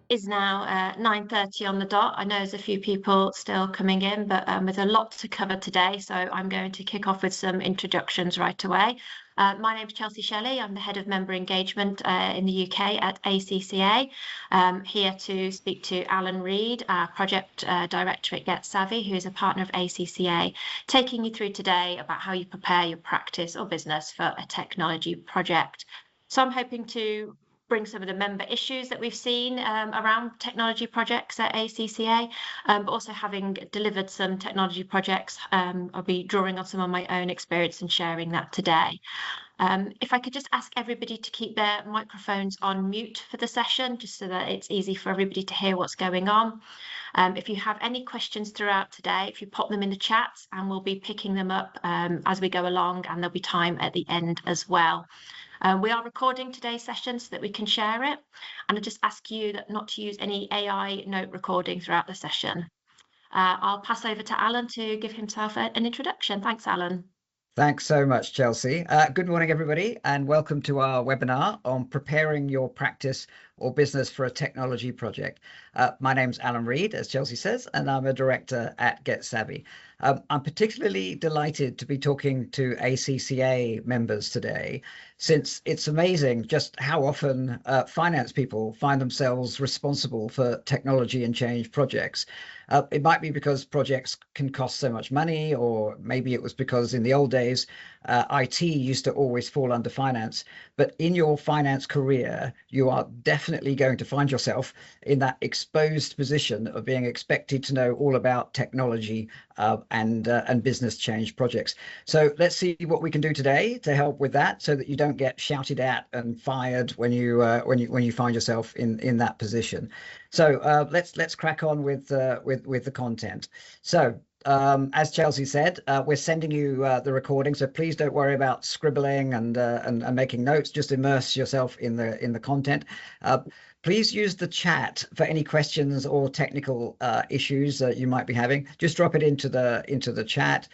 is now 9:30 on the dot. I know there's a few people still coming in, but there's a lot to cover today, so I'm going to kick off with some introductions right away. My name is Chelsea Shelley. I'm the Head of Member Engagement in the UK at ACCA. Here to speak to Alan Reid, our Project Director at Get Savi, who is a partner of ACCA, taking you through today about how you prepare your practice or business for a technology project. So I'm hoping to bring some of the member issues that we've seen around technology projects at ACCA, but also having delivered some technology projects, I'll be drawing on some of my own experience and sharing that today. If I could just ask everybody to keep their microphones on mute for the session, just so that it's easy for everybody to hear what's going on. If you have any questions throughout today, if you pop them in the chats, and we'll be picking them up as we go along, and there'll be time at the end as well. We are recording today's session so that we can share it, and I just ask you not to use any AI note recording throughout the session. I'll pass over to Alan to give himself an introduction. Thanks, Alan. Thanks so much, Chelsea. Good morning, everybody, and welcome to our webinar on preparing your practice or business for a technology project. My name's Alan Reid, as Chelsea says, and I'm a director at Get Savi. I'm particularly delighted to be talking to ACCA members today, since it's amazing just how often finance people find themselves responsible for technology and change projects. It might be because projects can cost so much money, or maybe it was because in the old days, IT used to always fall under finance. But in your finance career, you are definitely going to find yourself in that exposed position of being expected to know all about technology and business change projects. So let's see what we can do today to help with that, so that you don't get shouted at and fired when you find yourself in that position. So let's crack on with the content. So as Chelsea said, we're sending you the recording, so please don't worry about scribbling and making notes. Just immerse yourself in the content. Please use the chat for any questions or technical issues that you might be having. Just drop it into the chat.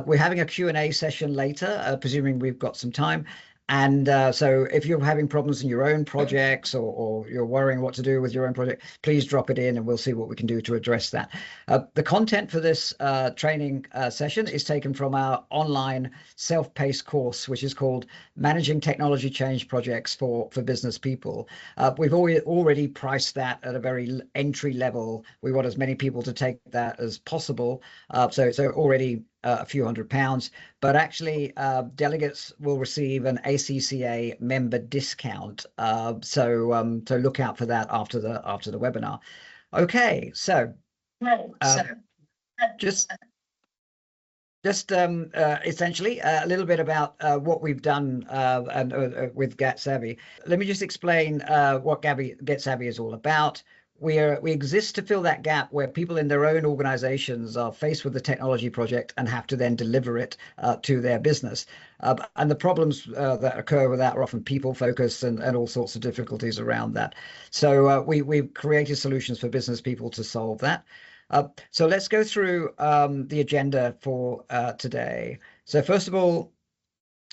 We're having a Q&A session later, presuming we've got some time. And so if you're having problems in your own projects, or you're worrying what to do with your own project, please drop it in and we'll see what we can do to address that. The content for this training session is taken from our online self-paced course, which is called Managing Technology Change Projects for Business People. We've already priced that at a very entry level. We want as many people to take that as possible. So already a few £100, but actually delegates will receive an ACCA member discount. So look out for that after the webinar. Okay, so just essentially a little bit about what we've done with Get Savi. Let me just explain what Get Savi is all about. We exist to fill that gap where people in their own organizations are faced with a technology project and have to then deliver it to their business. And the problems that occur with that are often people focused and all sorts of difficulties around that. So we've created solutions for business people to solve that. So let's go through the agenda for today. So first of all,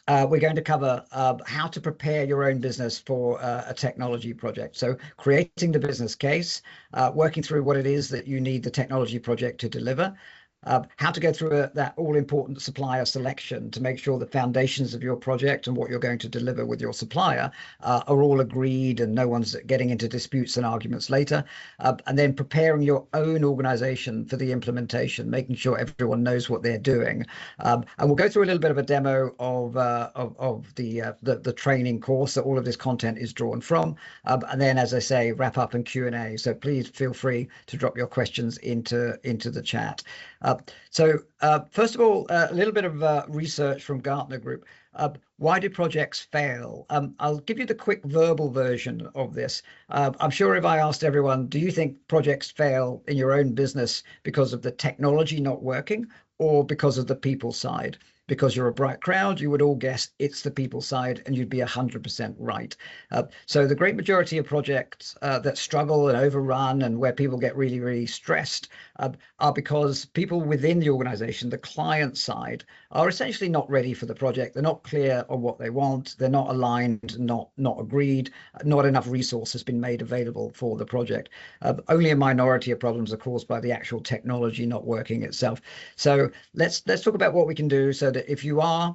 we're going to cover how to prepare your own business for a technology project. So creating the business case, working through what it is that you need the technology project to deliver, how to go through that all-important supplier selection to make sure the foundations of your project and what you're going to deliver with your supplier are all agreed and no one's getting into disputes and arguments later, and then preparing your own organization for the implementation, making sure everyone knows what they're doing. And we'll go through a little bit of a demo of the training course that all of this content is drawn from, and then, as I say, wrap up and Q&A. So please feel free to drop your questions into the chat. So first of all, a little bit of research from Gartner Group. Why do projects fail? I'll give you the quick verbal version of this. I'm sure if I asked everyone, do you think projects fail in your own business because of the technology not working or because of the people side? because you're a bright crowd, you would all guess it's the people side, and you'd be 100% right. So the great majority of projects that struggle and overrun and where people get really, really stressed are because people within the organization, the client side, are essentially not ready for the project. They're not clear on what they want. They're not aligned, not agreed. Not enough resource has been made available for the project. Only a minority of problems are caused by the actual technology not working itself. So let's talk about what we can do so that if you are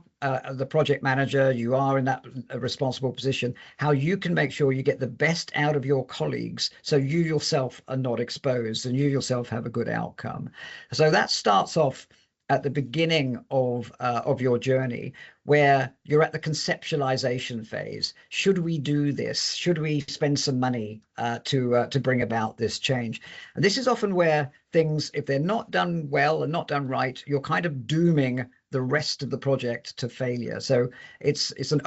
the project manager, you are in that responsible position, how you can make sure you get the best out of your colleagues so you yourself are not exposed and you yourself have a good outcome. So that starts off at the beginning of your journey, where you're at the conceptualization phase. Should we do this? Should we spend some money to bring about this change? And this is often where things, if they're not done well and not done right, you're kind of dooming the rest of the project to failure. So it's an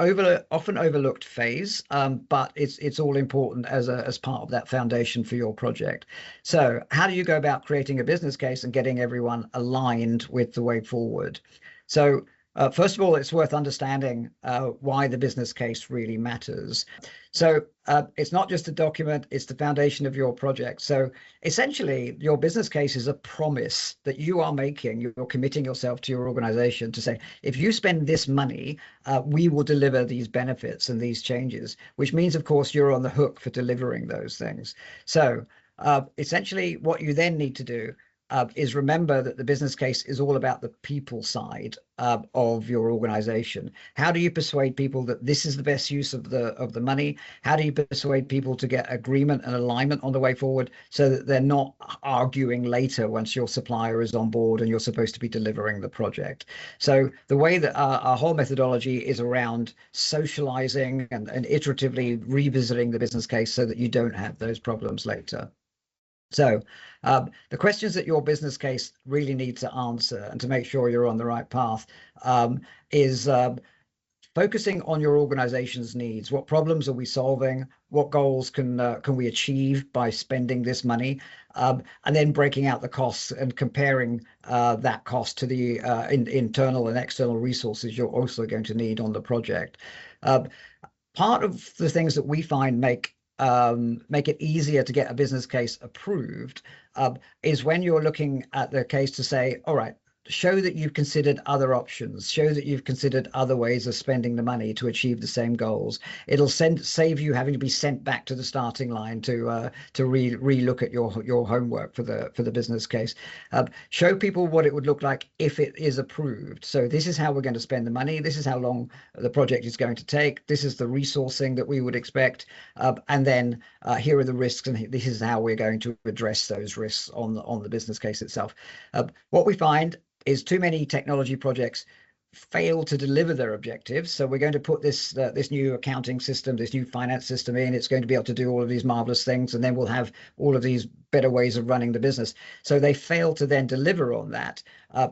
often overlooked phase, but it's all important as part of that foundation for your project. So how do you go about creating a business case and getting everyone aligned with the way forward? So first of all, it's worth understanding why the business case really matters. So it's not just a document, it's the foundation of your project. So essentially, your business case is a promise that you are making. You're committing yourself to your organization to say, if you spend this money, we will deliver these benefits and these changes, which means, of course, you're on the hook for delivering those things. So essentially, what you then need to do is remember that the business case is all about the people side of your organization. How do you persuade people that this is the best use of the money? How do you persuade people to get agreement and alignment on the way forward so that they're not arguing later once your supplier is on board and you're supposed to be delivering the project? So the way that our whole methodology is around socializing and iteratively revisiting the business case so that you don't have those problems later. So the questions that your business case really needs to answer and to make sure you're on the right path is focusing on your organization's needs. What problems are we solving? What goals can we achieve by spending this money? And then breaking out the costs and comparing that cost to the internal and external resources you're also going to need on the project. Part of the things that we find make it easier to get a business case approved is when you're looking at the case to say, all right, show that you've considered other options, show that you've considered other ways of spending the money to achieve the same goals. It'll save you having to be sent back to the starting line to re-look at your homework for the business case. Show people what it would look like if it is approved. So this is how we're going to spend the money. This is how long the project is going to take. This is the resourcing that we would expect. And then here are the risks, and this is how we're going to address those risks on the business case itself. What we find is too many technology projects fail to deliver their objectives. So we're going to put this new accounting system, this new finance system in. It's going to be able to do all of these marvelous things, and then we'll have all of these better ways of running the business. So they fail to then deliver on that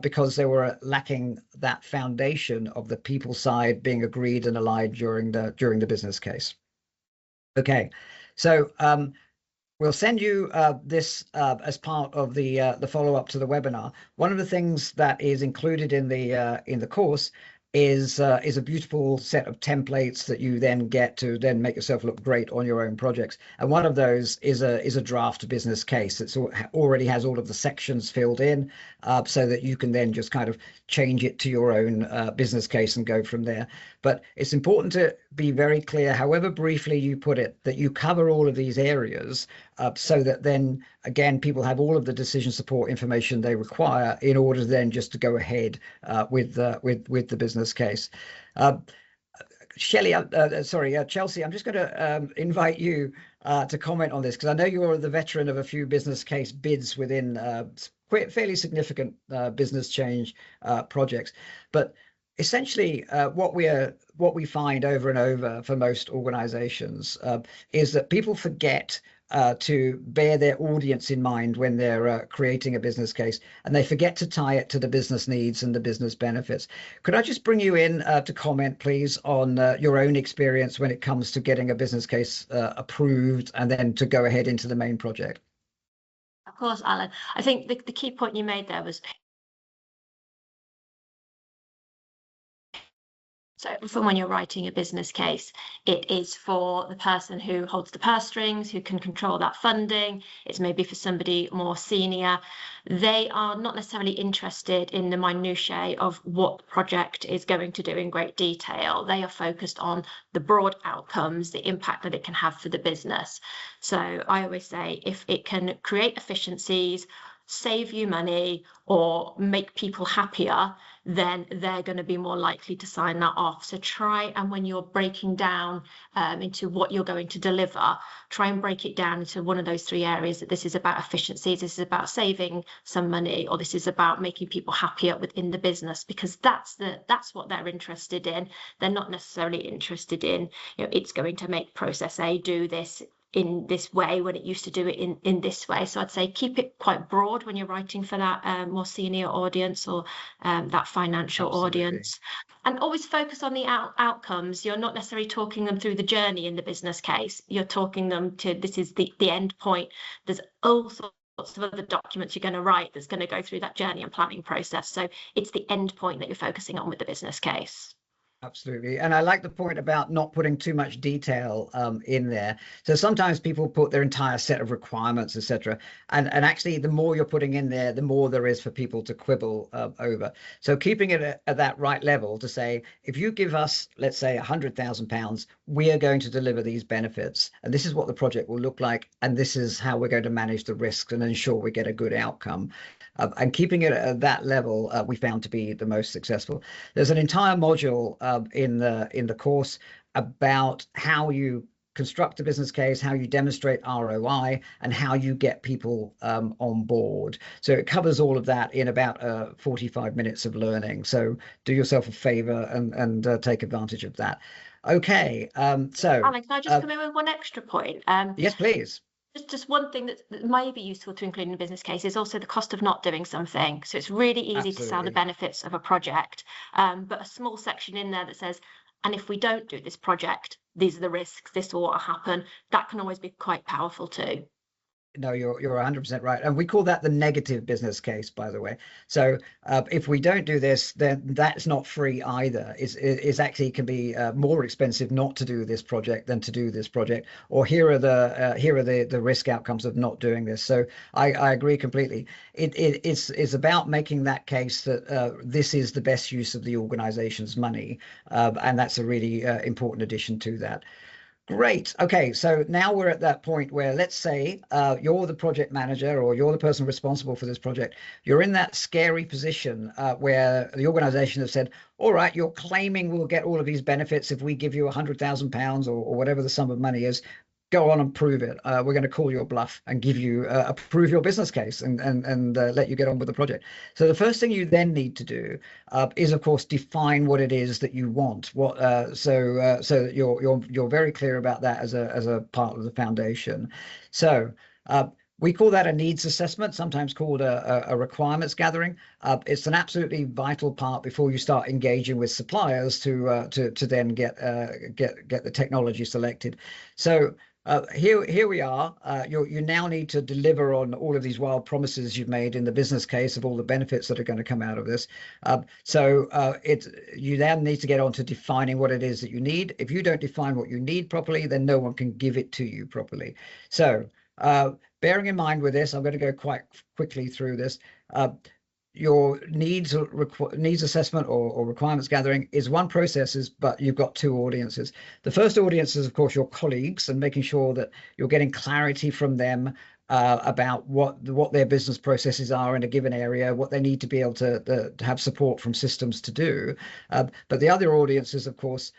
because they were lacking that foundation of the people side being agreed and aligned during the business case. Okay, so we'll send you this as part of the follow-up to the webinar. One of the things that is included in the course is a beautiful set of templates that you then get to then make yourself look great on your own projects. And one of those is a draft business case that already has all of the sections filled in, so that you can then just kind of change it to your own business case and go from there. But it's important to be very clear, however briefly you put it, that you cover all of these areas so that then, again, people have all of the decision support information they require in order then just to go ahead with the business case. Chelsea, I'm just going to invite you to comment on this, because I know you're the veteran of a few business case bids within fairly significant business change projects. But essentially, what we find over and over for most organizations is that people forget to bear their audience in mind when they're creating a business case, and they forget to tie it to the business needs and the business benefits. Could I just bring you in to comment, please, on your own experience when it comes to getting a business case approved and then to go ahead into the main project? Of course, Alan. I think the key point you made there was So often when you're writing a business case, it is for the person who holds the purse strings, who can control that funding. It's maybe for somebody more senior. They are not necessarily interested in the minutiae of what the project is going to do in great detail. They are focused on the broad outcomes, the impact that it can have for the business. So I always say, if it can create efficiencies, save you money, or make people happier, then they're going to be more likely to sign that off. So try, and when you're breaking down into what you're going to deliver, try and break it down into one of those three areas, that this is about efficiencies, this is about saving some money, or this is about making people happier within the business, because that's what they're interested in. They're not necessarily interested in, it's going to make process A do this in this way when it used to do it in this way. So I'd say keep it quite broad when you're writing for that more senior audience, or that financial audience, and always focus on the outcomes. You're not necessarily talking them through the journey in the business case. You're talking them to, this is the end point. There's all sorts of other documents you're going to write that's going to go through that journey and planning process. So it's the end point that you're focusing on with the business case. Absolutely. And I like the point about not putting too much detail in there. So sometimes people put their entire set of requirements, etc. And actually, the more you're putting in there, the more there is for people to quibble over. So keeping it at that right level to say, if you give us, let's say, £100,000, we are going to deliver these benefits. And this is what the project will look like. And this is how we're going to manage the risks and ensure we get a good outcome. And keeping it at that level, we found to be the most successful. There's an entire module in the course about how you construct a business case, how you demonstrate ROI, and how you get people on board. So it covers all of that in about 45 minutes of learning. So do yourself a favor and take advantage of that. Okay. So Alan, can I just come in with one extra point? Yes, please. Just one thing that may be useful to include in a business case is also the cost of not doing something. So it's really easy to sell the benefits of a project, but a small section in there that says, and if we don't do this project, these are the risks, this will what happen. That can always be quite powerful too. No, you're 100% right. And we call that the negative business case, by the way. So if we don't do this, then that's not free either. It's actually can be more expensive not to do this project than to do this project. Or here are the risk outcomes of not doing this. So I agree completely. It's about making that case that this is the best use of the organization's money. And that's a really important addition to that. Great. Okay, so now we're at that point where, let's say you're the project manager, or you're the person responsible for this project. You're in that scary position where the organization has said, all right, you're claiming we'll get all of these benefits if we give you £100,000 or whatever the sum of money is. Go on and prove it. We're going to call your bluff and give you approve your business case and let you get on with the project. So the first thing you then need to do is, of course, define what it is that you want. So that you're very clear about that as a part of the foundation. So we call that a needs assessment, sometimes called a requirements gathering. It's an absolutely vital part before you start engaging with suppliers to then get the technology selected. So here we are. You now need to deliver on all of these wild promises you've made in the business case of all the benefits that are going to come out of this. You then need to get on to defining what it is that you need. If you don't define what you need properly, then no one can give it to you properly. So bearing in mind with this, I'm going to go quite quickly through this. Your needs assessment or requirements gathering is one process, but you've got two audiences. The first audience is, of course, your colleagues, and making sure that you're getting clarity from them about what their business processes are in a given area, what they need to be able to have support from systems to do. But the other audience is, of course,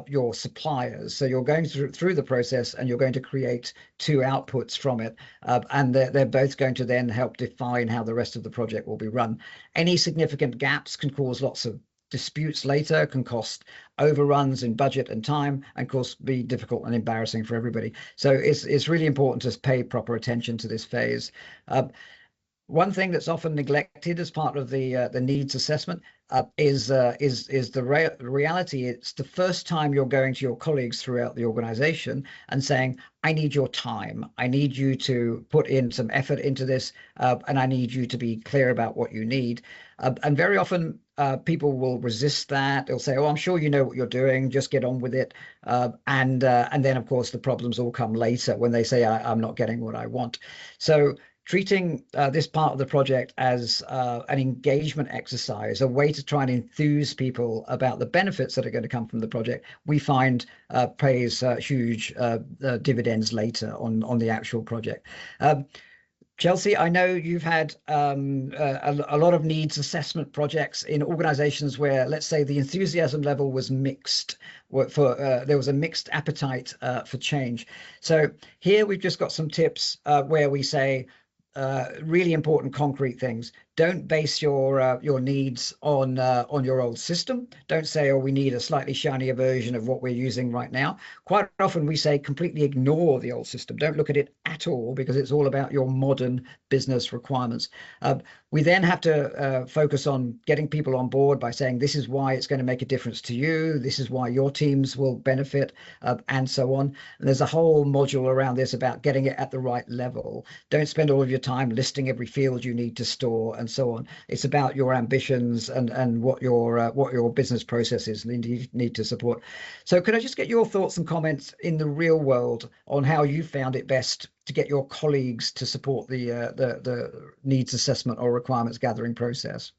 your suppliers. So you're going through the process, and you're going to create two outputs from it, and they're both going to then help define how the rest of the project will be run. Any significant gaps can cause lots of disputes later, can cost overruns in budget and time, and of course be difficult and embarrassing for everybody. So it's really important to pay proper attention to this phase. One thing that's often neglected as part of the needs assessment is the reality. It's the first time you're going to your colleagues throughout the organization and saying, I need your time. I need you to put in some effort into this, and I need you to be clear about what you need. And very often people will resist that. They'll say, "Oh, I'm sure you know what you're doing. Just get on with it." And then, of course, the problems all come later when they say, "I'm not getting what I want." So treating this part of the project as an engagement exercise, a way to try and enthuse people about the benefits that are going to come from the project, we find pays huge dividends later on the actual project. Chelsea, I know you've had a lot of needs assessment projects in organizations where, let's say, the enthusiasm level was mixed. There was a mixed appetite for change. So here we've just got some tips where we say really important concrete things. Don't base your needs on your old system. Don't say, "Oh, we need a slightly shinier version of what we're using right now." Quite often we say completely ignore the old system. Don't look at it at all, because it's all about your modern business requirements. We then have to focus on getting people on board by saying, "This is why it's going to make a difference to you. This is why your teams will benefit," and so on. And there's a whole module around this about getting it at the right level. Don't spend all of your time listing every field you need to store and so on. It's about your ambitions and what your business processes need to support. So could I just get your thoughts and comments in the real world on how you found it best to get your colleagues to support the needs assessment or requirements gathering process?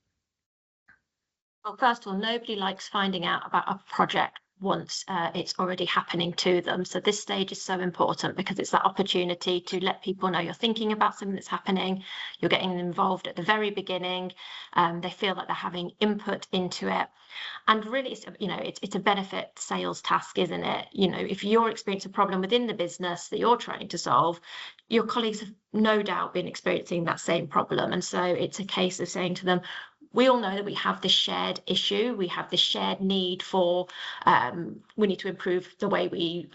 Well, first of all, nobody likes finding out about a project once it's already happening to them. So this stage is so important because it's that opportunity to let people know you're thinking about something that's happening. You're getting them involved at the very beginning. They feel like they're having input into it. And really, it's a benefit sales task, isn't it? If you're experiencing a problem within the business that you're trying to solve, your colleagues have no doubt been experiencing that same problem. And so it's a case of saying to them, we all know that we have this shared issue. We have this shared need for, we need to improve the way we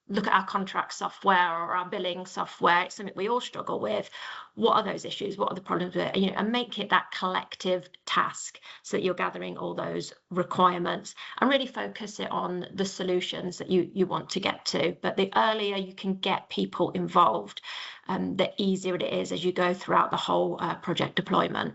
look at our contract software or our billing software. It's something we all struggle with. What are those issues? What are the problems with it? And make it that collective task so that you're gathering all those requirements and really focus it on the solutions that you want to get to. But the earlier you can get people involved, the easier it is as you go throughout the whole project deployment.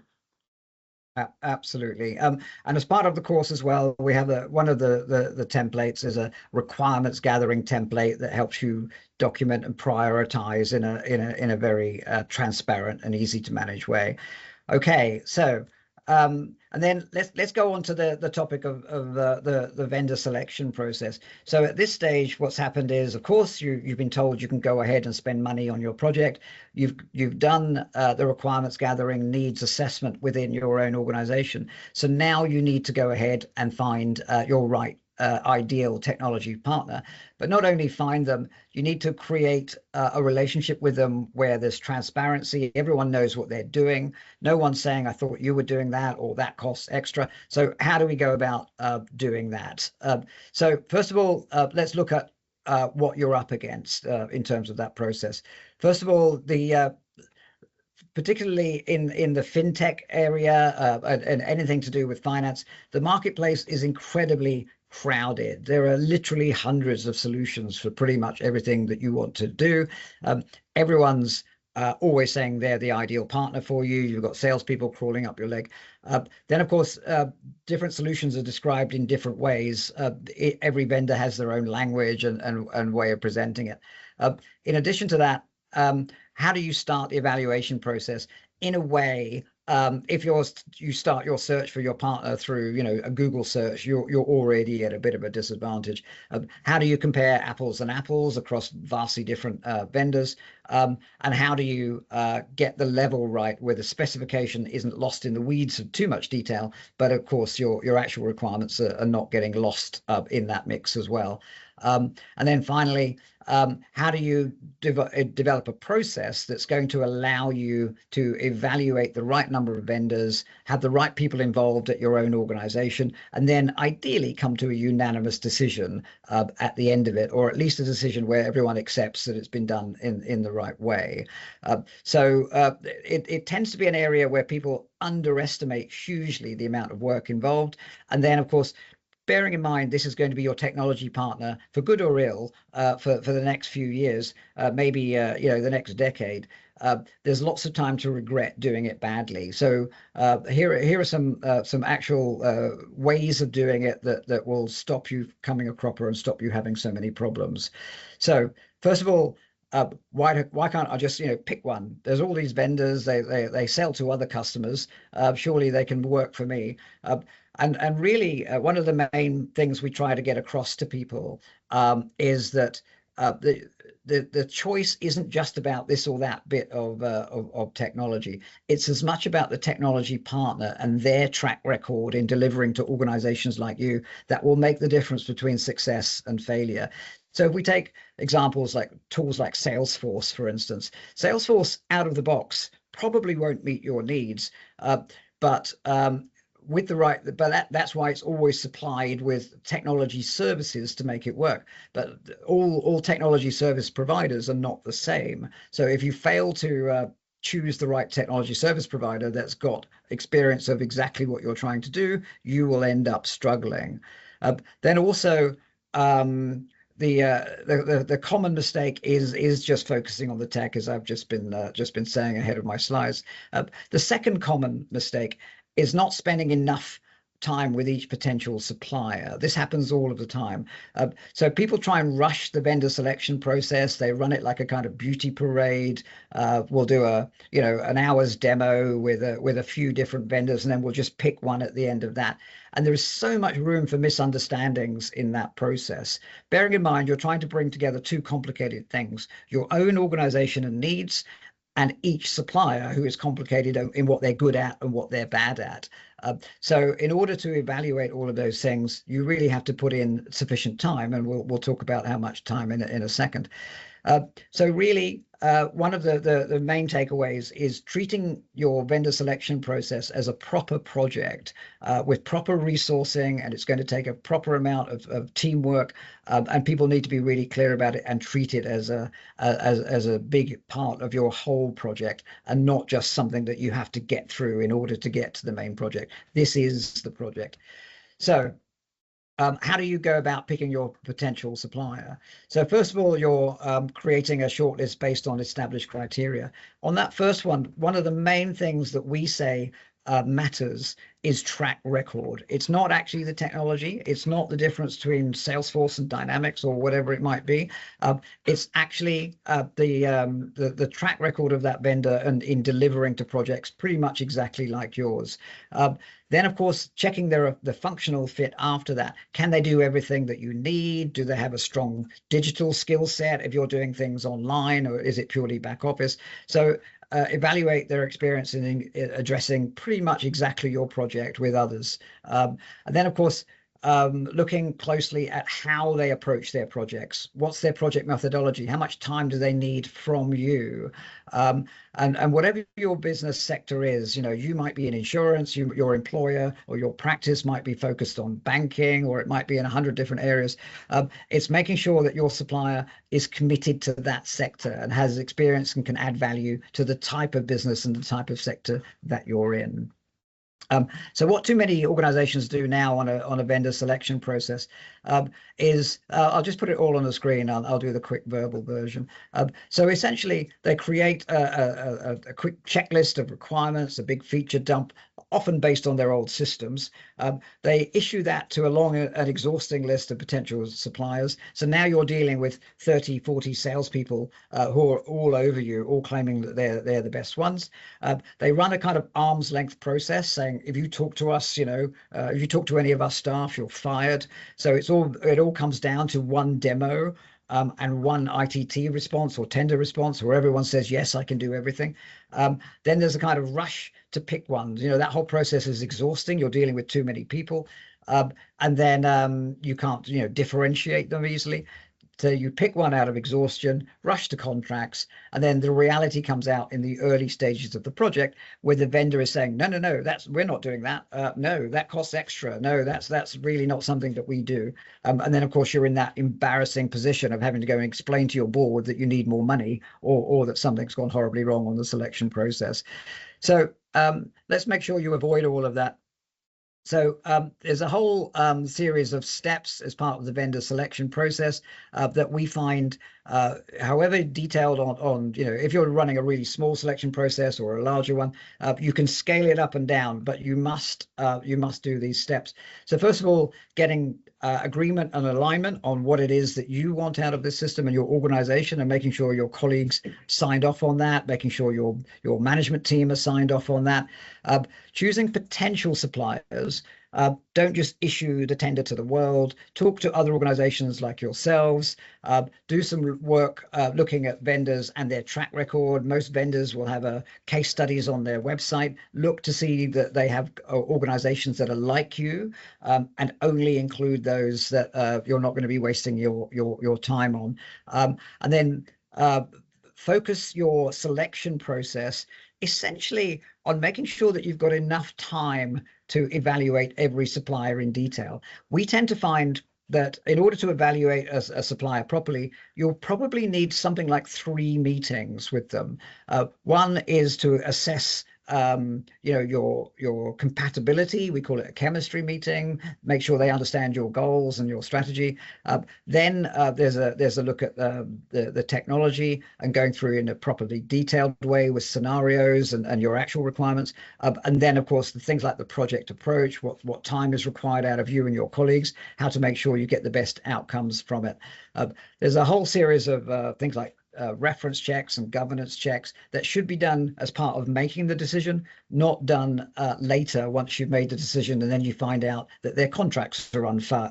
Absolutely. And as part of the course as well, we have one of the templates is a requirements gathering template that helps you document and prioritize in a very transparent and easy to manage way. Okay, so and then let's go on to the topic of the vendor selection process. So at this stage, what's happened is, of course, you've been told you can go ahead and spend money on your project. You've done the requirements gathering needs assessment within your own organization. So now you need to go ahead and find your right ideal technology partner. But not only find them, you need to create a relationship with them where there's transparency. Everyone knows what they're doing. No one's saying, "I thought you were doing that," or "that costs extra." So how do we go about doing that? So first of all, let's look at what you're up against in terms of that process. First of all, particularly in the fintech area and anything to do with finance, the marketplace is incredibly crowded. There are literally hundreds of solutions for pretty much everything that you want to do. Everyone's always saying they're the ideal partner for you. You've got salespeople crawling up your leg. Then, of course, different solutions are described in different ways. Every vendor has their own language and way of presenting it. In addition to that, how do you start the evaluation process? In a way, if you start your search for your partner through a Google search, you're already at a bit of a disadvantage. How do you compare apples and apples across vastly different vendors? And how do you get the level right where the specification isn't lost in the weeds of too much detail, but of course your actual requirements are not getting lost in that mix as well? And then finally, how do you develop a process that's going to allow you to evaluate the right number of vendors, have the right people involved at your own organization, and then ideally come to a unanimous decision at the end of it, or at least a decision where everyone accepts that it's been done in the right way. So it tends to be an area where people underestimate hugely the amount of work involved. And then, of course, bearing in mind this is going to be your technology partner for good or ill for the next few years, maybe the next decade. There's lots of time to regret doing it badly. So here are some actual ways of doing it that will stop you coming a cropper and stop you having so many problems. So first of all, why can't I just pick one? There's all these vendors, they sell to other customers. Surely they can work for me. And really, one of the main things we try to get across to people is that the choice isn't just about this or that bit of technology. It's as much about the technology partner and their track record in delivering to organizations like you that will make the difference between success and failure. So if we take examples like tools like Salesforce, for instance, Salesforce out of the box probably won't meet your needs, but that's why it's always supplied with technology services to make it work. But all technology service providers are not the same. So if you fail to choose the right technology service provider that's got experience of exactly what you're trying to do, you will end up struggling. Then also, the common mistake is just focusing on the tech, as I've just been saying ahead of my slides. The second common mistake is not spending enough time with each potential supplier. This happens all of the time. So people try and rush the vendor selection process. They run it like a kind of beauty parade. We'll do an hour's demo with a few different vendors, and then we'll just pick one at the end of that. And there is so much room for misunderstandings in that process. Bearing in mind, you're trying to bring together two complicated things: your own organization and needs, and each supplier who is complicated in what they're good at and what they're bad at. So in order to evaluate all of those things, you really have to put in sufficient time, and we'll talk about how much time in a second. So really, one of the main takeaways is treating your vendor selection process as a proper project with proper resourcing, and it's going to take a proper amount of teamwork, and people need to be really clear about it and treat it as a big part of your whole project, and not just something that you have to get through in order to get to the main project. This is the project. So how do you go about picking your potential supplier? So first of all, you're creating a shortlist based on established criteria. On that first one of the main things that we say matters is track record. It's not actually the technology. It's not the difference between Salesforce and Dynamics or whatever it might be. It's actually the track record of that vendor and in delivering to projects pretty much exactly like yours. Then, of course, checking the functional fit after that. Can they do everything that you need? Do they have a strong digital skill set if you're doing things online, or is it purely back office? So evaluate their experience in addressing pretty much exactly your project with others. And then, of course, looking closely at how they approach their projects. What's their project methodology? How much time do they need from you? And whatever your business sector is, you might be in insurance, your employer or your practice might be focused on banking, or it might be in 100 different areas. It's making sure that your supplier is committed to that sector and has experience and can add value to the type of business and the type of sector that you're in. So what too many organizations do now on a vendor selection process is, I'll just put it all on the screen. I'll do the quick verbal version. So essentially, they create a quick checklist of requirements, a big feature dump, often based on their old systems. They issue that to an exhausting list of potential suppliers. So now you're dealing with 30, 40 salespeople who are all over you, all claiming that they're the best ones. They run a kind of arm's length process saying, if you talk to us, if you talk to any of our staff, you're fired. So it all comes down to one demo and one ITT response or tender response where everyone says, yes, I can do everything. Then there's a kind of rush to pick one. That whole process is exhausting. You're dealing with too many people. And then you can't, differentiate them easily. So you pick one out of exhaustion, rush to contracts, and then the reality comes out in the early stages of the project where the vendor is saying, no, we're not doing that. No, that costs extra. No, that's really not something that we do. And then, of course, you're in that embarrassing position of having to go and explain to your board that you need more money or that something's gone horribly wrong on the selection process. So let's make sure you avoid all of that. So there's a whole series of steps as part of the vendor selection process that we find, however detailed on, if you're running a really small selection process or a larger one, you can scale it up and down, but you must do these steps. So first of all, getting agreement and alignment on what it is that you want out of this system and your organization, and making sure your colleagues signed off on that, making sure your management team has signed off on that. Choosing potential suppliers. Don't just issue the tender to the world. Talk to other organizations like yourselves. Do some work looking at vendors and their track record. Most vendors will have case studies on their website. Look to see that they have organizations that are like you, and only include those that you're not going to be wasting your time on. And then focus your selection process essentially on making sure that you've got enough time to evaluate every supplier in detail. We tend to find that in order to evaluate a supplier properly, you'll probably need something like 3 meetings with them. One is to assess your compatibility. We call it a chemistry meeting. Make sure they understand your goals and your strategy. Then there's a look at the technology and going through in a properly detailed way with scenarios and your actual requirements. And then, of course, the things like the project approach, what time is required out of you and your colleagues, how to make sure you get the best outcomes from it. There's a whole series of things like reference checks and governance checks that should be done as part of making the decision, not done later once you've made the decision and then you find out that their contracts are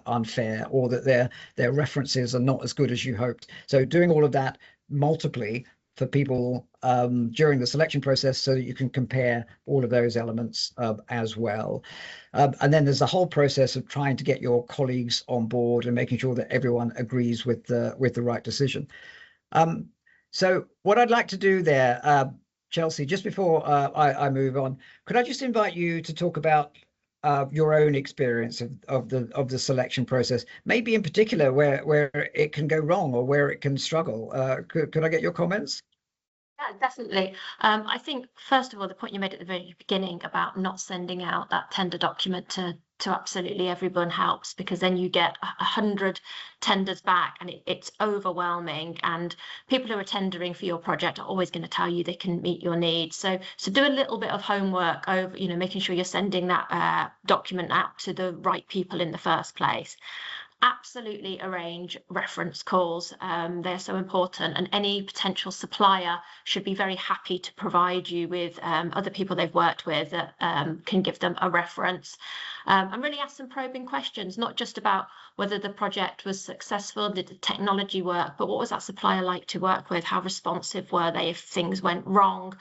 unfair or that their references are not as good as you hoped. So doing all of that multiply for people during the selection process so that you can compare all of those elements as well. And then there's a whole process of trying to get your colleagues on board and making sure that everyone agrees with the right decision. So what I'd like to do there, Chelsea, just before I move on, could I just invite you to talk about your own experience of the selection process, maybe in particular where it can go wrong or where it can struggle? Could I get your comments? Yeah, definitely. I think, first of all, the point you made at the very beginning about not sending out that tender document to absolutely everyone helps, because then you get 100 tenders back and it's overwhelming, and people who are tendering for your project are always going to tell you they can meet your needs. So do a little bit of homework over, making sure you're sending that document out to the right people in the first place. Absolutely arrange reference calls. They're so important, and any potential supplier should be very happy to provide you with other people they've worked with that can give them a reference. And really ask some probing questions, not just about whether the project was successful, did the technology work, but what was that supplier like to work with? How responsive were they if things went wrong?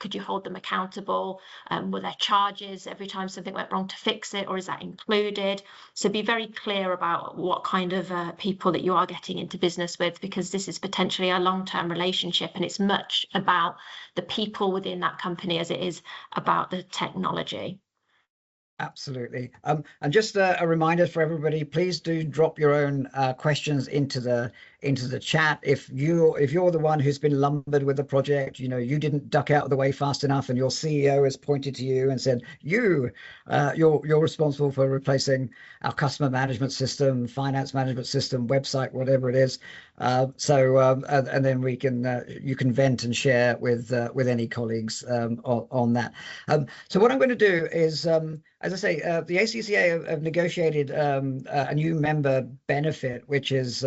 Could you hold them accountable? Were there charges every time something went wrong to fix it, or is that included? So be very clear about what kind of people that you are getting into business with, because this is potentially a long-term relationship, and it's much about the people within that company as it is about the technology. Absolutely. And just a reminder for everybody, please do drop your own questions into the chat. If you're the one who's been lumbered with the project, you didn't duck out of the way fast enough, and your CEO has pointed to you and said, you're responsible for replacing our customer management system, finance management system, website, whatever it is. And then you can vent and share with any colleagues on that. So what I'm going to do is, as I say, the ACCA have negotiated a new member benefit, which is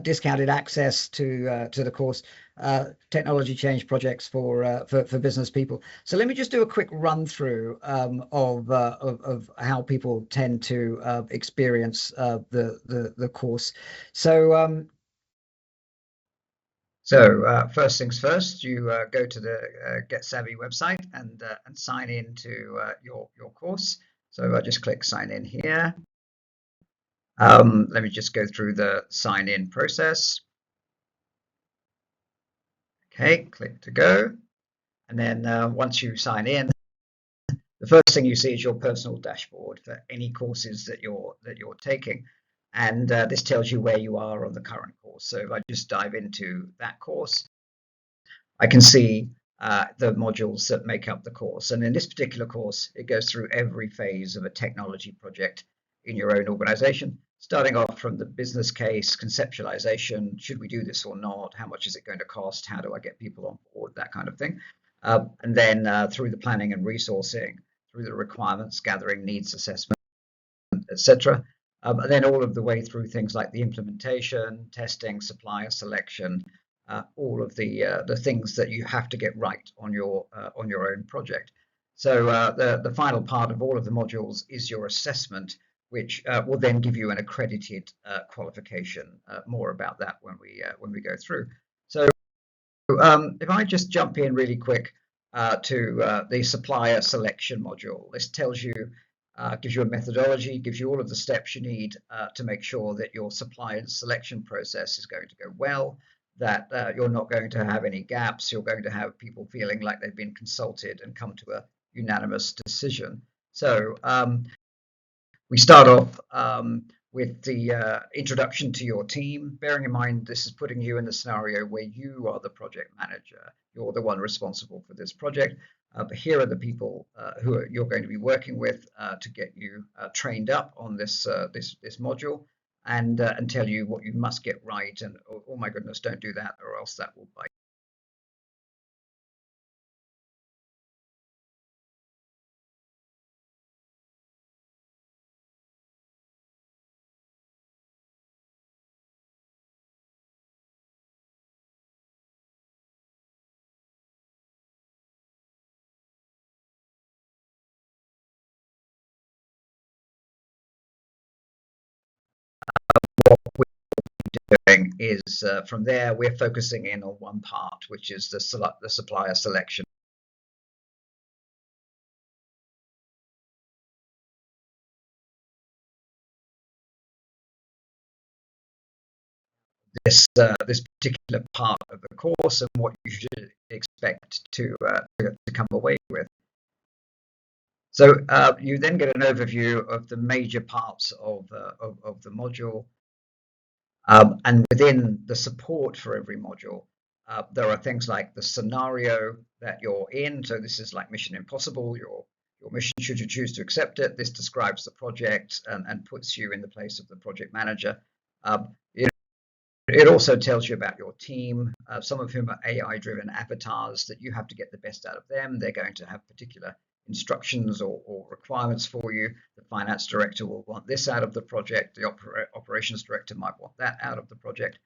discounted access to the course, technology change projects for business people. So let me just do a quick run through of how people tend to experience the course. So first things first, you go to the GetSavi website and sign in to your course. So I just click sign in here. Let me just go through the sign in process. Okay, click to go. And then once you sign in, the first thing you see is your personal dashboard for any courses that you're taking. And this tells you where you are on the current course. So if I just dive into that course, I can see the modules that make up the course. And in this particular course, it goes through every phase of a technology project in your own organization, starting off from the business case, conceptualization, should we do this or not? How much is it going to cost? How do I get people on board? That kind of thing. And then through the planning and resourcing, through the requirements gathering, needs assessment, etc. And then all of the way through things like the implementation, testing, supplier selection, all of the things that you have to get right on your own project. So the final part of all of the modules is your assessment, which will then give you an accredited qualification. More about that when we go through. So if I just jump in really quick to the supplier selection module, this tells you, gives you a methodology, gives you all of the steps you need to make sure that your supplier selection process is going to go well, that you're not going to have any gaps, you're going to have people feeling like they've been consulted and come to a unanimous decision. So we start off with the introduction to your team, bearing in mind this is putting you in the scenario where you are the project manager. You're the one responsible for this project. But here are the people who you're going to be working with to get you trained up on this module, and tell you what you must get right. And oh my goodness, don't do that, or else that will bite. What we're doing is from there we're focusing in on one part, which is the supplier selection. This particular part of the course and what you should expect to come away with. So you then get an overview of the major parts of the module, and within the support for every module, there are things like the scenario that you're in. So this is like Mission Impossible, your mission should you choose to accept it. This describes the project and puts you in the place of the project manager. It also tells you about your team, some of whom are AI-driven avatars that you have to get the best out of them. They're going to have particular instructions or requirements for you. The finance director will want this out of the project. The operations director might want that out of the project.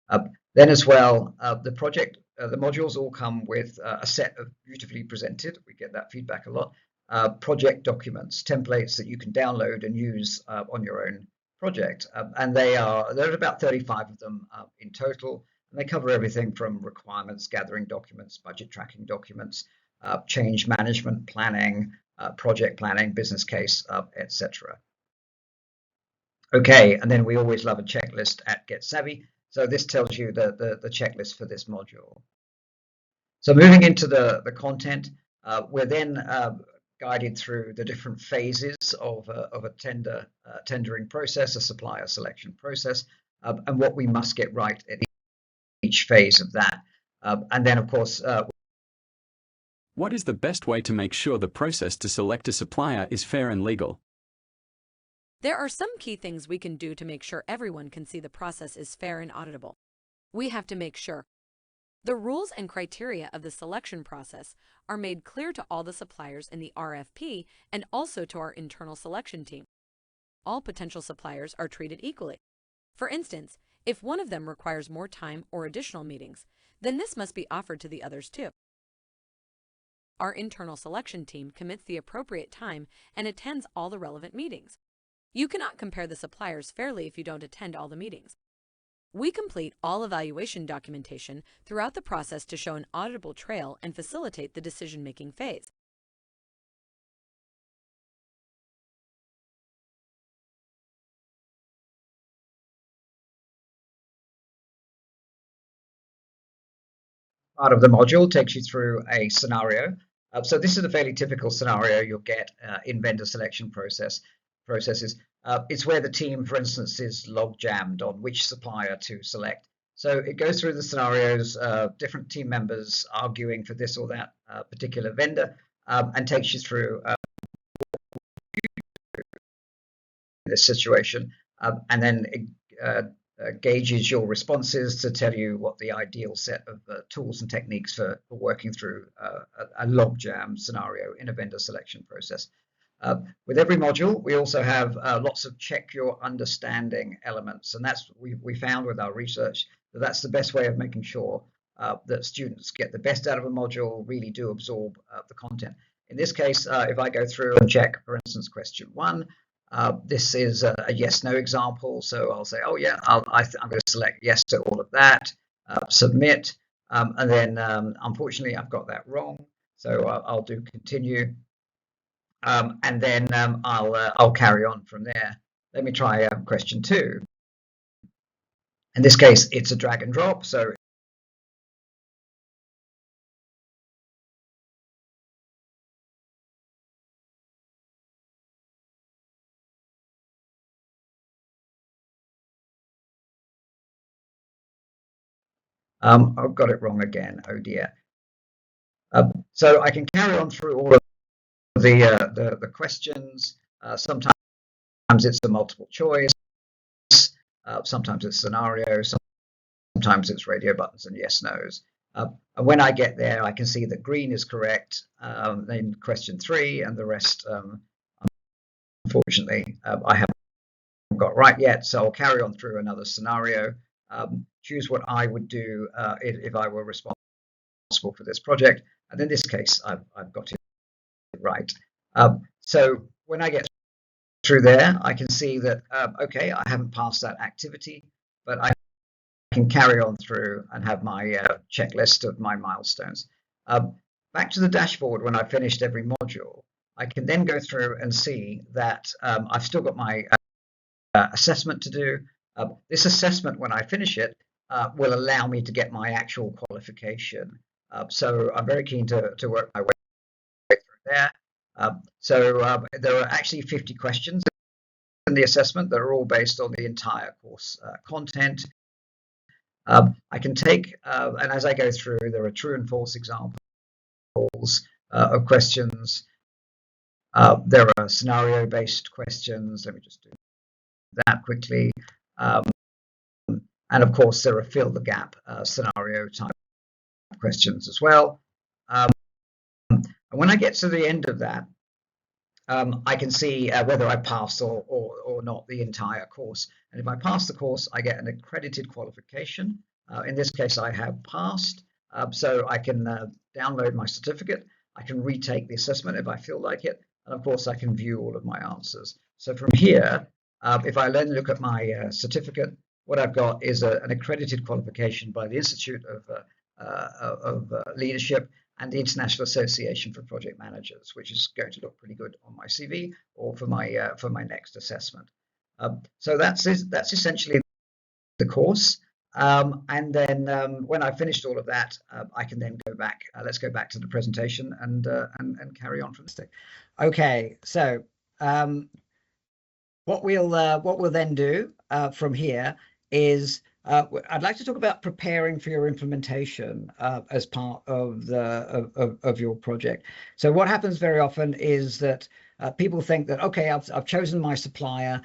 Then as well, the modules all come with a set of beautifully presented, we get that feedback a lot, project documents, templates that you can download and use on your own project. And there are about 35 of them in total, and they cover everything from requirements gathering documents, budget tracking documents, change management planning, project planning, business case, etc. Okay, and then we always love a checklist at GetSavi. So this tells you the checklist for this module. So moving into the content, we're then guided through the different phases of a tendering process, a supplier selection process, and what we must get right at each phase of that. And then, of course, what is the best way to make sure the process to select a supplier is fair and legal? There are some key things we can do to make sure everyone can see the process is fair and auditable. We have to make sure the rules and criteria of the selection process are made clear to all the suppliers in the RFP and also to our internal selection team. All potential suppliers are treated equally. For instance, if one of them requires more time or additional meetings, then this must be offered to the others too. Our internal selection team commits the appropriate time and attends all the relevant meetings. You cannot compare the suppliers fairly if you don't attend all the meetings. We complete all evaluation documentation throughout the process to show an auditable trail and facilitate the decision-making phase. Part of the module takes you through a scenario. So this is a fairly typical scenario you'll get in vendor selection processes. It's where the team, for instance, is log jammed on which supplier to select. So it goes through the scenarios, different team members arguing for this or that particular vendor, and takes you through this situation, and then gauges your responses to tell you what the ideal set of tools and techniques for working through a logjam scenario in a vendor selection process. With every module, we also have lots of check your understanding elements, and that's we found with our research that that's the best way of making sure that students get the best out of a module, really do absorb the content. In this case, if I go through and check, for instance, question 1, this is a yes/no example, so I'll say, oh yeah, I'm going to select yes to all of that, submit, and then unfortunately I've got that wrong, so I'll do continue. And then I'll carry on from there. Let me try question 2. In this case, it's a drag and drop. So I've got it wrong again. Oh dear. So I can carry on through all of the questions. Sometimes it's a multiple choice. Sometimes it's scenario. Sometimes it's radio buttons and yes nos. And when I get there, I can see that green is correct in question 3, and the rest, unfortunately, I haven't got right yet. So I'll carry on through another scenario, choose what I would do if I were responsible for this project. And in this case, I've got it right. So when I get through there, I can see that, okay, I haven't passed that activity, but I can carry on through and have my checklist of my milestones. Back to the dashboard when I've finished every module, I can then go through and see that I've still got my assessment to do. This assessment, when I finish it, will allow me to get my actual qualification. So I'm very keen to work my way through there. So there are actually 50 questions in the assessment that are all based on the entire course content. I can take, and as I go through, there are true and false examples of questions. There are scenario-based questions. Let me just do that quickly. And of course, there are fill the gap scenario type questions as well. And when I get to the end of that, I can see whether I passed or not the entire course. And if I pass the course, I get an accredited qualification. In this case, I have passed. So I can download my certificate. I can retake the assessment if I feel like it. And of course, I can view all of my answers. So from here, if I then look at my certificate, what I've got is an accredited qualification by the Institute of Leadership and the International Association for Project Managers, which is going to look pretty good on my CV or for my next assessment. So that's essentially the course. And then when I've finished all of that, I can then go back. Let's go back to the presentation and carry on from this thing. Okay, so what we'll then do from here is I'd like to talk about preparing for your implementation as part of your project. So what happens very often is that people think that, okay, I've chosen my supplier.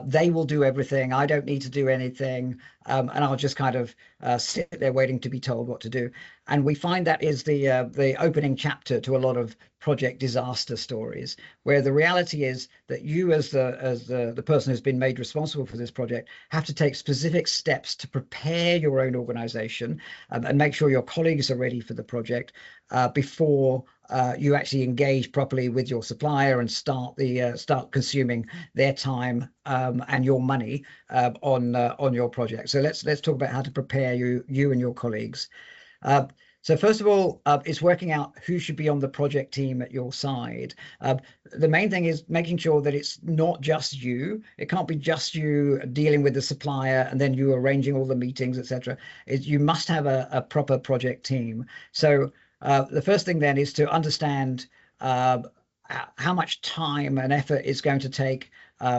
They will do everything. I don't need to do anything, and I'll just kind of sit there waiting to be told what to do. And we find that is the opening chapter to a lot of project disaster stories, where the reality is that you, as the person who's been made responsible for this project, have to take specific steps to prepare your own organization and make sure your colleagues are ready for the project before you actually engage properly with your supplier and start consuming their time and your money on your project. So let's talk about how to prepare you and your colleagues. So first of all, it's working out who should be on the project team at your side. The main thing is making sure that it's not just you. It can't be just you dealing with the supplier and then you arranging all the meetings, etc. You must have a proper project team. So the first thing then is to understand how much time and effort it's going to take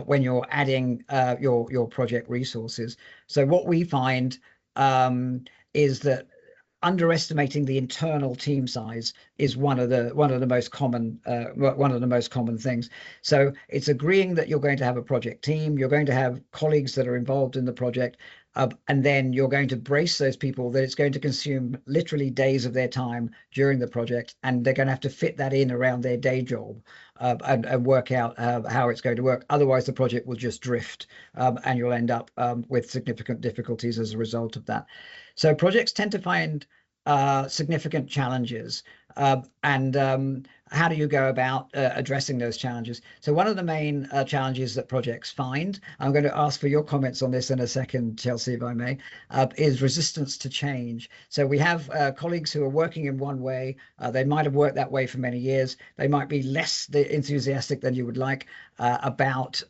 when you're adding your project resources. So what we find is that underestimating the internal team size is one of the most common things. So it's agreeing that you're going to have a project team, you're going to have colleagues that are involved in the project, and then you're going to brace those people that it's going to consume literally days of their time during the project, and they're going to have to fit that in around their day job, and work out how it's going to work. Otherwise, the project will just drift, and you'll end up with significant difficulties as a result of that. So projects tend to find significant challenges, and how do you go about addressing those challenges? So one of the main challenges that projects find, I'm going to ask for your comments on this in a second, Chelsea, if I may, is resistance to change. So we have colleagues who are working in one way. They might have worked that way for many years. They might be less enthusiastic than you would like about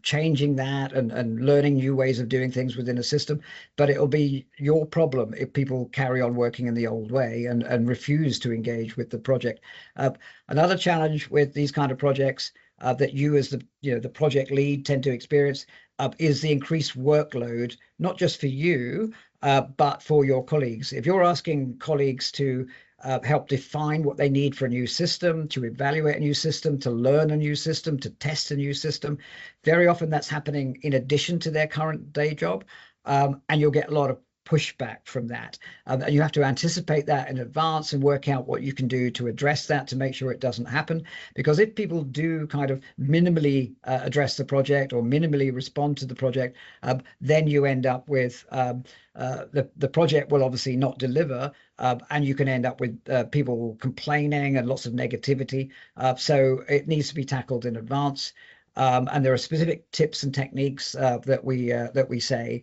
changing that and learning new ways of doing things within a system. But it'll be your problem if people carry on working in the old way and refuse to engage with the project. Another challenge with these kind of projects that you as the project lead tend to experience is the increased workload, not just for you, but for your colleagues. If you're asking colleagues to help define what they need for a new system, to evaluate a new system, to learn a new system, to test a new system, very often that's happening in addition to their current day job, and you'll get a lot of pushback from that, and you have to anticipate that in advance and work out what you can do to address that to make sure it doesn't happen. Because if people do kind of minimally address the project or minimally respond to the project, then you end up with the project will obviously not deliver, and you can end up with people complaining and lots of negativity. So it needs to be tackled in advance. And there are specific tips and techniques that we say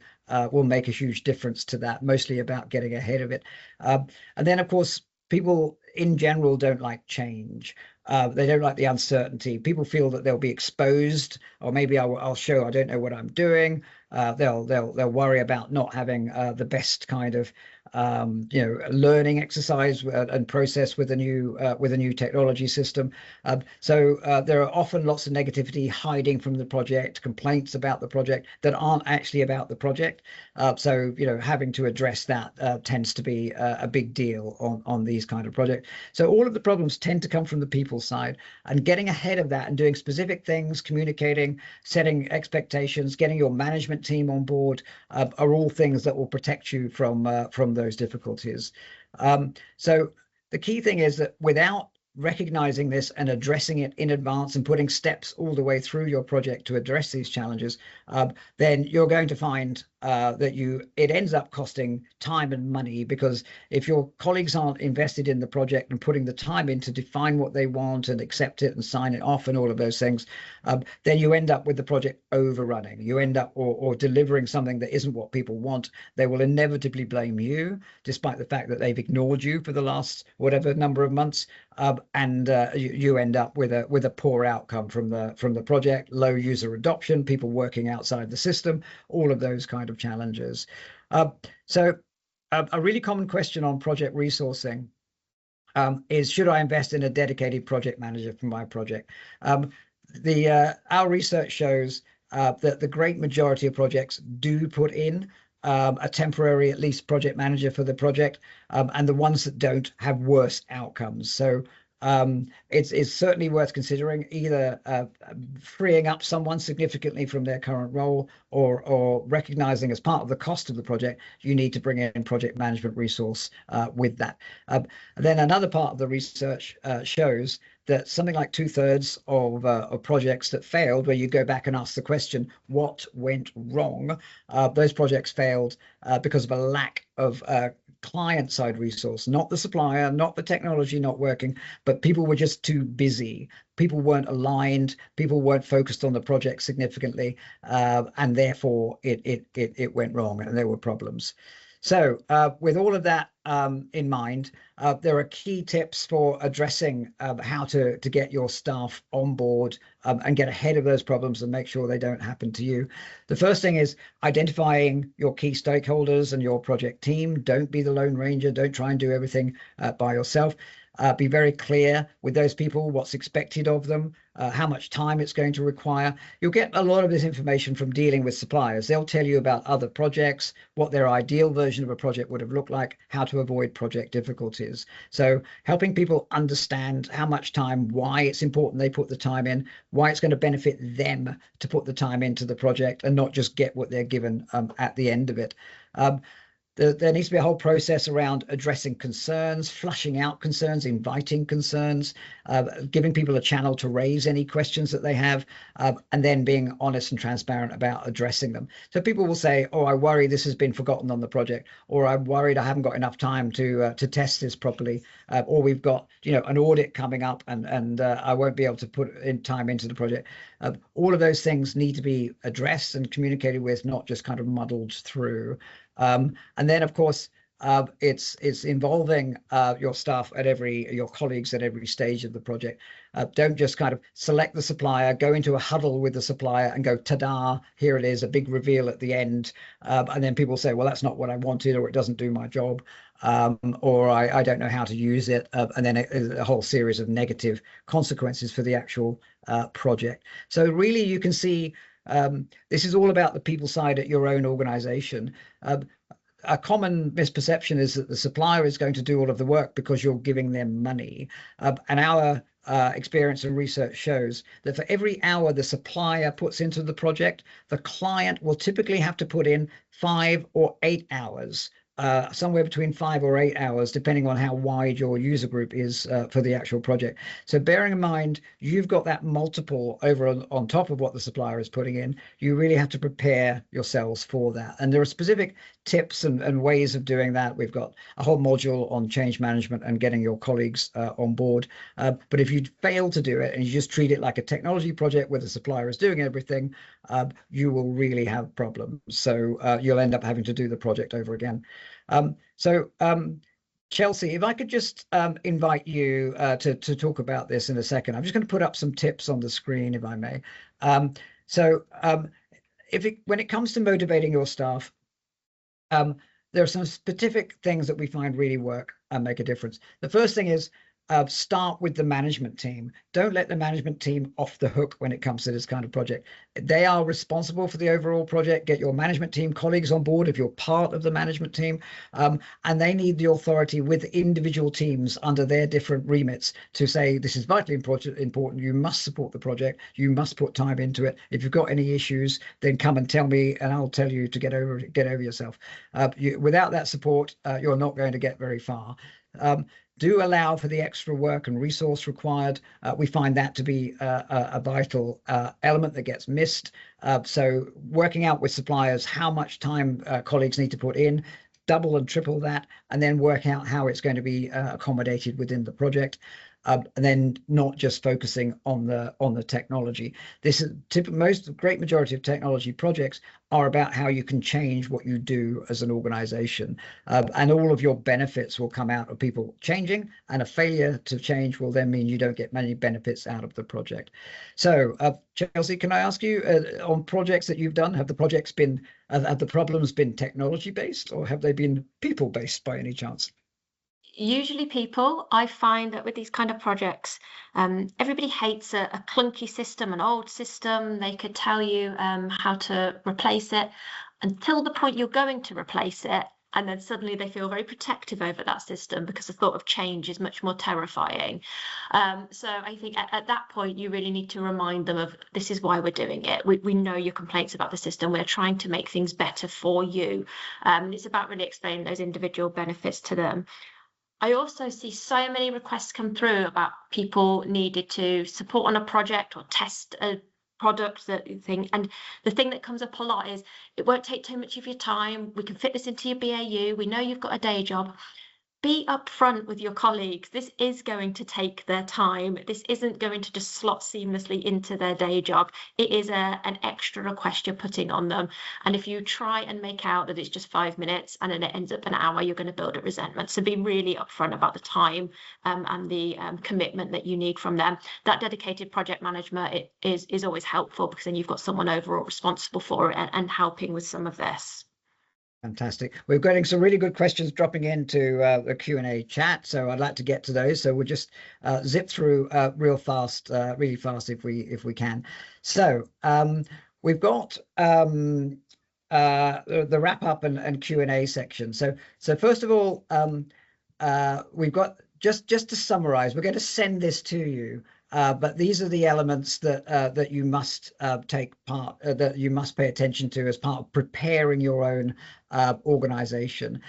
will make a huge difference to that, mostly about getting ahead of it. And then, of course, people in general don't like change. They don't like the uncertainty. People feel that they'll be exposed, or maybe I'll show I don't know what I'm doing. They'll worry about not having the best kind of learning exercise and process with a new technology system. So there are often lots of negativity hiding from the project, complaints about the project that aren't actually about the project. So having to address that tends to be a big deal on these kind of projects. So all of the problems tend to come from the people side, and getting ahead of that and doing specific things, communicating, setting expectations, getting your management team on board are all things that will protect you from those difficulties. So the key thing is that without recognizing this and addressing it in advance and putting steps all the way through your project to address these challenges, then you're going to find that it ends up costing time and money, because if your colleagues aren't invested in the project and putting the time in to define what they want and accept it and sign it off and all of those things, then you end up with the project overrunning. You end up or delivering something that isn't what people want. They will inevitably blame you, despite the fact that they've ignored you for the last whatever number of months, and you end up with a poor outcome from the project, low user adoption, people working outside the system, all of those kind of challenges. So a really common question on project resourcing is, should I invest in a dedicated project manager for my project? Our research shows that the great majority of projects do put in a temporary, at least, project manager for the project, and the ones that don't have worse outcomes. So it's certainly worth considering, either freeing up someone significantly from their current role, or recognizing as part of the cost of the project, you need to bring in project management resource with that. Then another part of the research shows that something like 2/3 of projects that failed, where you go back and ask the question, what went wrong? Those projects failed because of a lack of client-side resource, not the supplier, not the technology not working, but people were just too busy. People weren't aligned. People weren't focused on the project significantly, and therefore it went wrong, and there were problems. So with all of that in mind, there are key tips for addressing how to get your staff on board and get ahead of those problems and make sure they don't happen to you. The first thing is identifying your key stakeholders and your project team. Don't be the Lone Ranger. Don't try and do everything by yourself. Be very clear with those people what's expected of them, how much time it's going to require. You'll get a lot of this information from dealing with suppliers. They'll tell you about other projects, what their ideal version of a project would have looked like, how to avoid project difficulties. So helping people understand how much time, why it's important they put the time in, why it's going to benefit them to put the time into the project and not just get what they're given at the end of it. There needs to be a whole process around addressing concerns, flushing out concerns, inviting concerns, giving people a channel to raise any questions that they have, and then being honest and transparent about addressing them. So people will say, oh, I worry this has been forgotten on the project, or I'm worried I haven't got enough time to test this properly, or we've got an audit coming up and I won't be able to put in time into the project. All of those things need to be addressed and communicated with, not just kind of muddled through. And then, of course, it's involving your staff at your colleagues at every stage of the project. Don't just kind of select the supplier, go into a huddle with the supplier and go, ta-da, here it is, a big reveal at the end. And then people say, well, that's not what I wanted, or it doesn't do my job, or I don't know how to use it. And then a whole series of negative consequences for the actual project. So really, you can see this is all about the people side at your own organization. A common misperception is that the supplier is going to do all of the work because you're giving them money. And our experience and research shows that for every hour the supplier puts into the project, the client will typically have to put in 5 or 8 hours. Somewhere between 5 or 8 hours, depending on how wide your user group is for the actual project. So bearing in mind, you've got that multiple over on top of what the supplier is putting in, you really have to prepare yourselves for that. And there are specific tips and ways of doing that. We've got a whole module on change management and getting your colleagues on board. But if you fail to do it and you just treat it like a technology project where the supplier is doing everything, you will really have problems. So you'll end up having to do the project over again. Chelsea, if I could just invite you to talk about this in a second. I'm just going to put up some tips on the screen, if I may. When it comes to motivating your staff, there are some specific things that we find really work and make a difference. The first thing is start with the management team. Don't let the management team off the hook when it comes to this kind of project. They are responsible for the overall project. Get your management team colleagues on board if you're part of the management team, and they need the authority with individual teams under their different remits to say, this is vitally important. You must support the project. You must put time into it. If you've got any issues, then come and tell me, and I'll tell you to get over yourself. Without that support, you're not going to get very far. Do allow for the extra work and resource required. We find that to be a vital element that gets missed. So working out with suppliers how much time colleagues need to put in, double and triple that, and then work out how it's going to be accommodated within the project. And then not just focusing on the technology. This is great majority of technology projects are about how you can change what you do as an organization, and all of your benefits will come out of people changing, and a failure to change will then mean you don't get many benefits out of the project. So Chelsea, can I ask you, on projects that you've done, have the problems been technology based, or have they been people based by any chance? Usually people. I find that with these kind of projects, everybody hates a clunky system, an old system. They could tell you how to replace it until the point you're going to replace it. And then suddenly they feel very protective over that system because the thought of change is much more terrifying. So I think at that point, you really need to remind them of, this is why we're doing it. We know your complaints about the system. We're trying to make things better for you. It's about really explaining those individual benefits to them. I also see so many requests come through about people needed to support on a project or test a product thing. And the thing that comes up a lot is, it won't take too much of your time. We can fit this into your BAU. We know you've got a day job. Be upfront with your colleagues. This is going to take their time. This isn't going to just slot seamlessly into their day job. It is an extra request you're putting on them. And if you try and make out that it's just 5 minutes and then it ends up an hour, you're going to build a resentment. So be really upfront about the time and the commitment that you need from them. That dedicated project management is always helpful, because then you've got someone overall responsible for it and helping with some of this. Fantastic. We're getting some really good questions dropping into the Q&A chat, so I'd like to get to those. So we'll just zip through really fast if we can. So we've got the wrap up and Q&A section. So first of all, we've got just to summarize, we're going to send this to you. But these are the elements that you must that you must pay attention to as part of preparing your own organization.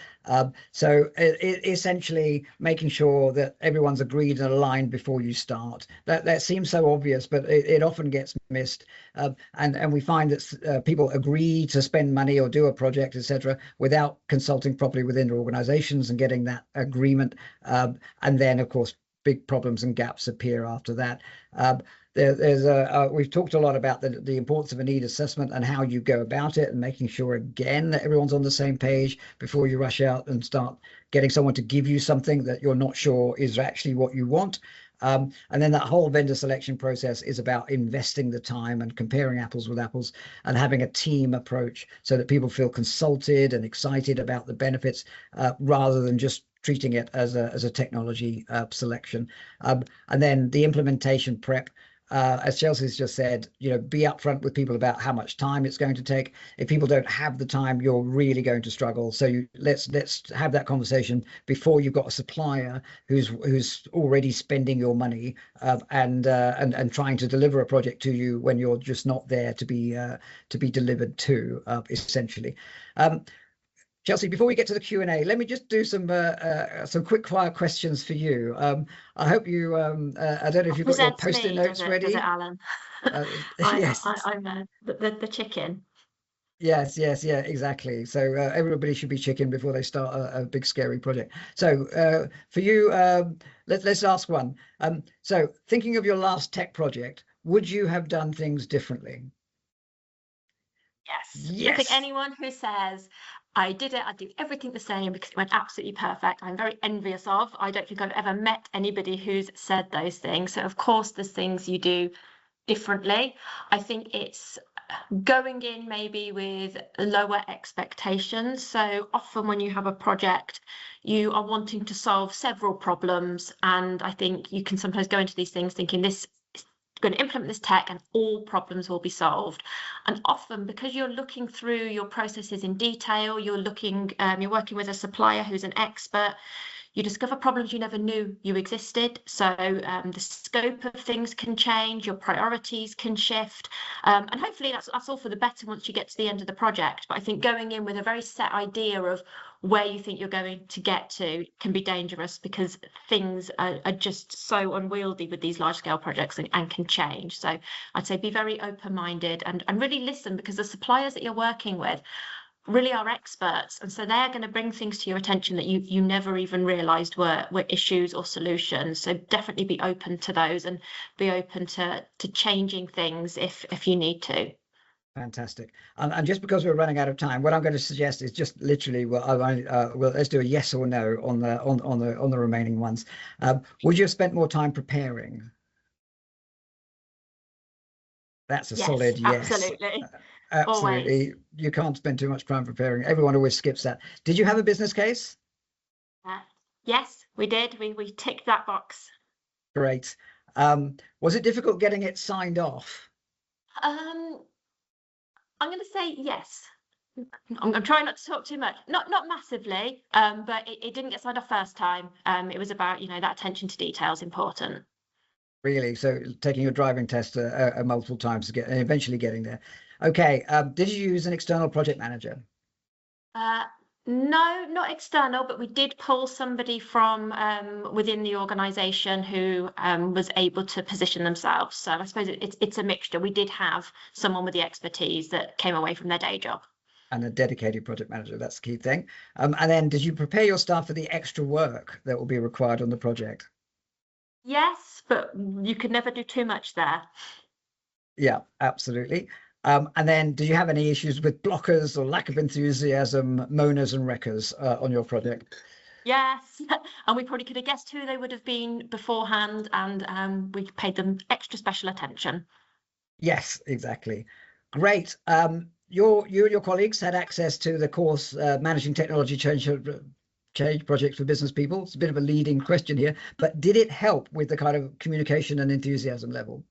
So essentially making sure that everyone's agreed and aligned before you start. That seems so obvious, but it often gets missed. And we find that people agree to spend money or do a project, etc., without consulting properly within their organizations and getting that agreement. And then, of course, big problems and gaps appear after that. We've talked a lot about the importance of a need assessment and how you go about it, and making sure again that everyone's on the same page before you rush out and start getting someone to give you something that you're not sure is actually what you want. And then that whole vendor selection process is about investing the time and comparing apples with apples and having a team approach so that people feel consulted and excited about the benefits rather than just treating it as a technology selection. And then the implementation prep, as Chelsea's just said, be upfront with people about how much time it's going to take. If people don't have the time, you're really going to struggle. So let's have that conversation before you've got a supplier who's already spending your money and trying to deliver a project to you when you're just not there to be delivered to, essentially. Chelsea, before we get to the Q&A, let me just do some quick fire questions for you. I hope you, I don't know if you've got your post-it notes ready. Does it, Alan? Yes. I'm the chicken. Yes, yeah, exactly. So everybody should be chicken before they start a big scary project. So for you, let's ask one. So thinking of your last tech project, would you have done things differently? Yes. I think anyone who says, I did it, I do everything the same because it went absolutely perfect, I'm very envious of. I don't think I've ever met anybody who's said those things. So of course there's things you do differently. I think it's going in maybe with lower expectations. So often when you have a project, you are wanting to solve several problems. And I think you can sometimes go into these things thinking this going to implement this tech and all problems will be solved. And often because you're looking through your processes in detail, you're working with a supplier who's an expert, you discover problems you never knew you existed. So the scope of things can change, your priorities can shift, and hopefully that's all for the better once you get to the end of the project. But I think going in with a very set idea of where you think you're going to get to can be dangerous because things are just so unwieldy with these large scale projects and can change. So I'd say be very open-minded and really listen, because the suppliers that you're working with really are experts, and so they're going to bring things to your attention that you never even realized were issues or solutions. So definitely be open to those and be open to changing things if you need to. Fantastic. And just because we're running out of time, what I'm going to suggest is just literally, let's do a yes or no on the remaining ones. Would you have spent more time preparing? That's a solid yes. Absolutely. Absolutely. Always. You can't spend too much time preparing. Everyone always skips that. Did you have a business case? Yes, we did. We ticked that box. Great. Was it difficult getting it signed off? I'm going to say yes. I'm trying not to talk too much. Not massively, but it didn't get signed off first time. It was about, that attention to detail is important. Really? So taking your driving test multiple times to eventually getting there. Okay. Did you use an external project manager? No, not external, but we did pull somebody from within the organisation who was able to position themselves. So I suppose it's a mixture. We did have someone with the expertise that came away from their day job. And a dedicated project manager, that's the key thing. And then did you prepare your staff for the extra work that will be required on the project? Yes, but you could never do too much there. Yeah, absolutely. And then did you have any issues with blockers or lack of enthusiasm, moaners and wreckers on your project? Yes, and we probably could have guessed who they would have been beforehand, and we paid them extra special attention. Yes, exactly. Great. your colleagues had access to the course Managing Technology Change Projects for Business People. It's a bit of a leading question here, but did it help with the kind of communication and enthusiasm level?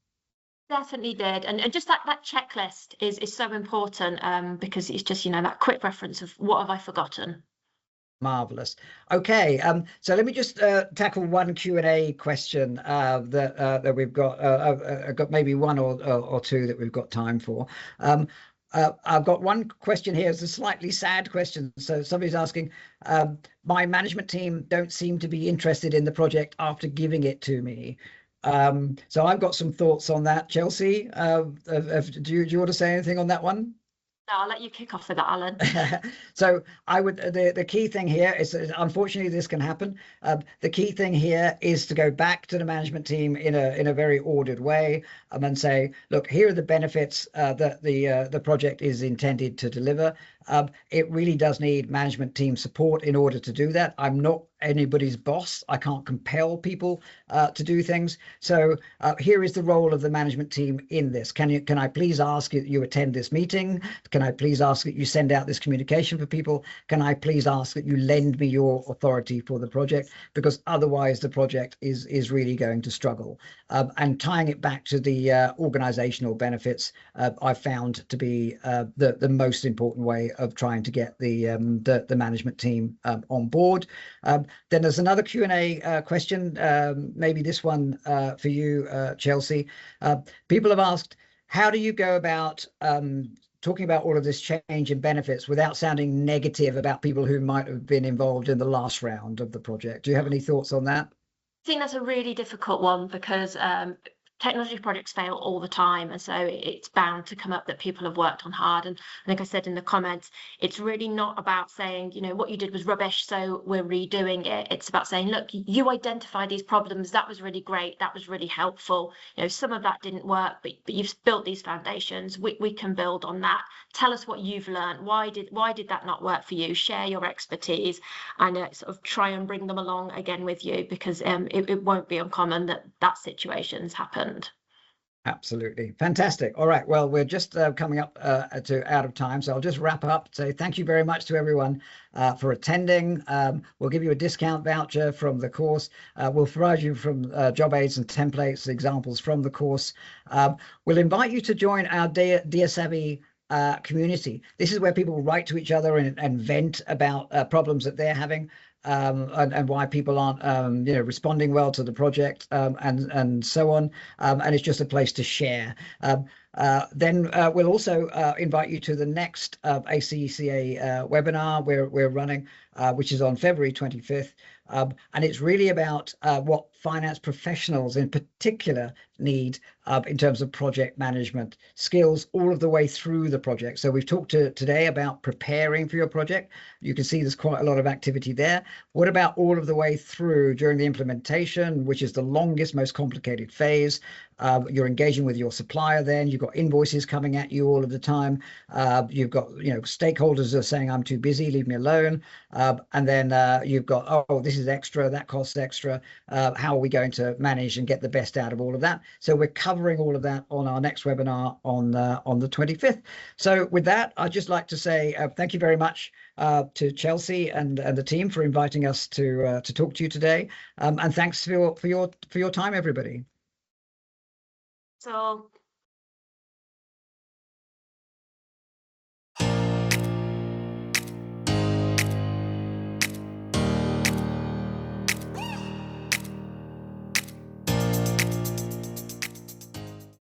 Definitely did, and just that checklist is so important, because it's just, you know, that quick reference of what have I forgotten. Marvelous. Okay, so let me just tackle one Q&A question that we've got. I've got maybe one or two that we've got time for. I've got one question here. It's a slightly sad question. So somebody's asking, my management team don't seem to be interested in the project after giving it to me. So I've got some thoughts on that. Chelsea, do you want to say anything on that one? No, I'll let you kick off with that, Alan. So I would, the key thing here is that unfortunately this can happen. The key thing here is to go back to the management team in a very ordered way, and say, look, here are the benefits that the project is intended to deliver. It really does need management team support in order to do that. I'm not anybody's boss. I can't compel people to do things. So here is the role of the management team in this. Can I please ask that you attend this meeting? Can I please ask that you send out this communication for people? Can I please ask that you lend me your authority for the project? Because otherwise the project is really going to struggle. And tying it back to the organizational benefits, I've found to be the most important way of trying to get the management team on board. Then there's another Q&A question, maybe this one for you, Chelsea. People have asked, how do you go about talking about all of this change in benefits without sounding negative about people who might have been involved in the last round of the project? Do you have any thoughts on that? I think that's a really difficult one, because technology projects fail all the time, and so it's bound to come up that people have worked on hard. And I think I said in the comments, it's really not about saying, you know, what you did was rubbish, so we're redoing it. It's about saying, look, you identified these problems, that was really great, that was really helpful. You know, some of that didn't work, but you've built these foundations. We can build on that. Tell us what you've learned. Why did that not work for you? Share your expertise, and sort of try and bring them along again with you, because it won't be uncommon that situations happen. Absolutely. Fantastic. All right. Well, we're just coming up to out of time. So I'll just wrap up. So thank you very much to everyone for attending. We'll give you a discount voucher from the course. We'll provide you from job aids and templates, examples from the course. We'll invite you to join our GetSavi community. This is where people write to each other and vent about problems that they're having. And why people aren't responding well to the project, and so on, and it's just a place to share. Then we'll also invite you to the next ACCA webinar we're running, which is on February 25th. And it's really about what finance professionals in particular need in terms of project management skills all of the way through the project. So we've talked today about preparing for your project. You can see there's quite a lot of activity there. What about all of the way through during the implementation, which is the longest, most complicated phase? You're engaging with your supplier then. You've got invoices coming at you all of the time. You've got stakeholders are saying, I'm too busy, leave me alone. And then you've got, oh, this is extra, that costs extra. How are we going to manage and get the best out of all of that? So we're covering all of that on our next webinar on the 25th. So with that, I'd just like to say thank you very much to Chelsea and the team for inviting us to talk to you today. And thanks for your time, everybody. So